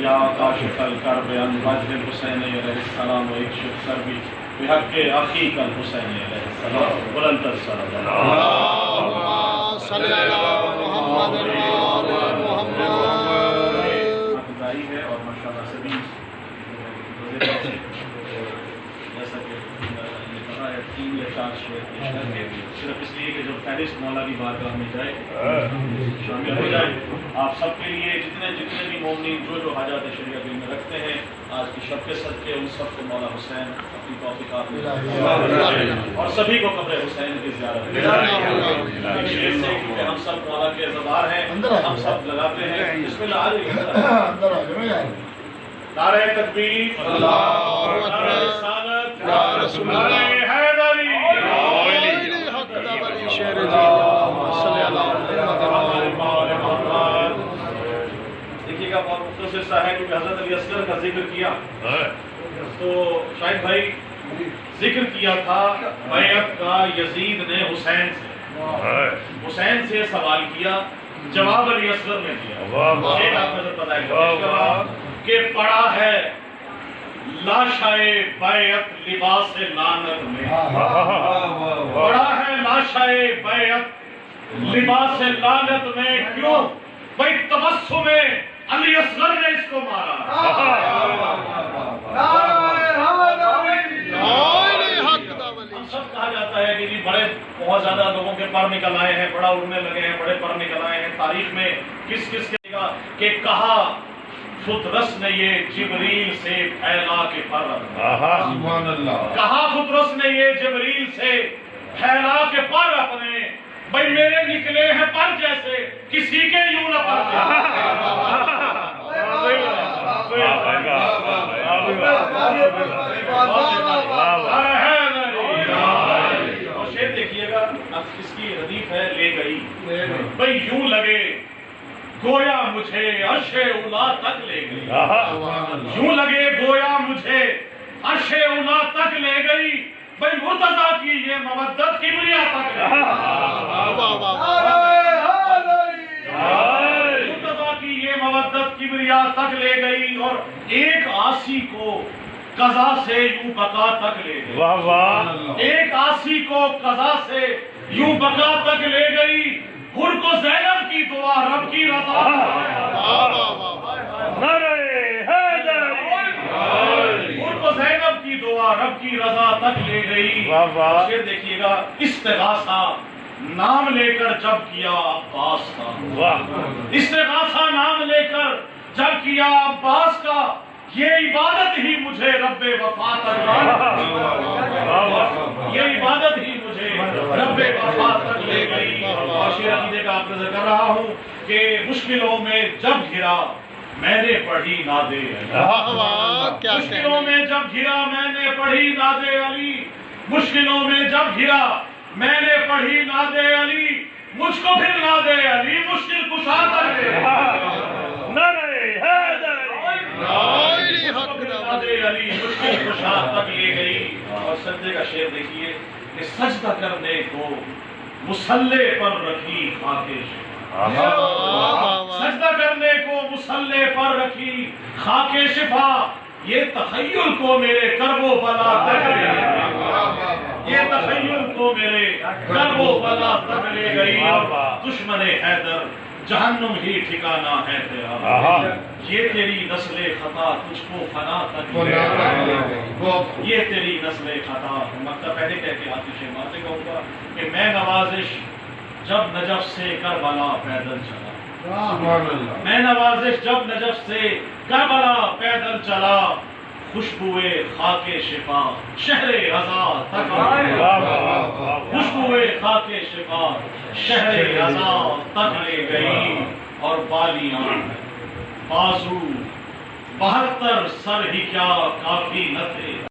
یا کاشف الکرب عن وجه الحسین علیہ السلام و اکشف کربی بحق اخیک الحسین علیہ السلام بلند السلام اللہم صلی علی محمد محمد حقداری ہے اور ماشاءاللہ سبھی جیسا کہ نے کہا ہے 3 یا 4 شعر پیش کر کے صرف اس لیے کہ جو فہرست مولا کی بارگاہ میں جائے شامل ہو جائے آپ سب کے لیے جتنے بھی مومنین جو حاجات شریعہ دل میں رکھتے ہیں آج کی شب کے صدقے ان سب کو مولا حسین اپنی توفیقات میں اور سبھی کو قبر حسین کی زیارت شعر سے کیونکہ ہم سب مولا کے عزادار ہیں ہم سب لگاتے ہیں بسم اللہ نعرہ تکبیر نعرہ رسالت یا رسول اللہ نعرہ حیدری دیکھیے گا بہت مختصر سا ہے کیونکہ حضرت علی اصغر کا ذکر کیا تو شاہد بھائی ذکر کیا تھا بیعت کا یزید نے حسین سے سوال کیا جواب علی اصغر نے دیا ایک آپ نظر بتائیں کہ پڑا ہے لاشائے بیعت لباس لعنت میں پڑا ہے لاشائے بیعت لباس لعنت میں کیوں بھائی تبسم میں علی اصغر نے اس کو مارا ہم سب کہا جاتا ہے کہ جی بڑے بہت زیادہ لوگوں کے پر نکل آئے ہیں بڑا اڑنے لگے ہیں بڑے پر نکل آئے ہیں تاریخ میں کس کہے گا کہ کہا فترس نے یہ جبریل سے پھیلا کے پر کہا فترس نے یہ جبریل سے پھیلا کے پر اپنے بھائی میرے نکلے ہیں پر جیسے کسی کے یوں نہ پر اور شعر دیکھیے گا اب اس کی ردیف ہے لے گئی بھائی یوں لگے گویا مجھے عرش اولا تک لے گئی یوں لگے گویا مجھے عرش اولا تک لے گئی بھائی مرتضیٰ کی یہ مودت کبریا تک لے گئی مرتضیٰ کی یہ مودت کبریا تک لے گئی اور ایک عاصی کو قضا سے یوں بقا تک لے گئی ایک عاصی کو قضا سے یوں بقا تک لے گئی حر کو زینب کی دعا رب کی رضا نعرہ حیدری حر کو زینب کی دعا رب کی رضا تک لے گئی شعر دیکھیے گا استغاثہ نام لے کر جب کیا عباس کا استغاثہ نام لے کر جب کیا عباس کا یہ عبادت ہی مجھے رب وفا تک یہ عبادت ہی مجھے رب وفا تک لے گئی اور شعر عقیدے کا آپ نظر کر رہا ہوں کہ مشکلوں میں جب گھرا میں نے پڑھی ناد علی مشکلوں میں جب گھرا میں نے پڑھی ناد علی مشکلوں میں جب گھرا میں نے پڑھی ناد علی مجھ کو پھر ناد علی مشکل کشا تک لے نعرہ حیدری علی مشکل کشا تک لے گئی اور سجدے کا شعر دیکھیے کہ سجدہ کرنے کو مصلے پر رکھی خاک شفا سجدہ کرنے کو مصلے پر رکھی خاک شفا یہ تخیل کو میرے کرب و بلا تک لے گئی یہ تخیل کو میرے کرب و بلا تک لے گئی دشمن حیدر جہنم ہی ٹھکانہ ہے تیرا یہ تیری نسل خطا تجھ کو فنا تک لے گئی یہ تیری نسل خطا مکتب پہلے کہہ کے آتش ماتے کہوں گا کہ میں نوازش جب نجف سے کربلا پیدل چلا میں نوازش جب نجف سے کربلا پیدل چلا خوشبوئے خاک شفا شہر رضا تک خوشبوئے خاک شفا شہر رضا تک لے گئی اور بالیاں بازو 72 سر ہی کیا کافی نہ تھے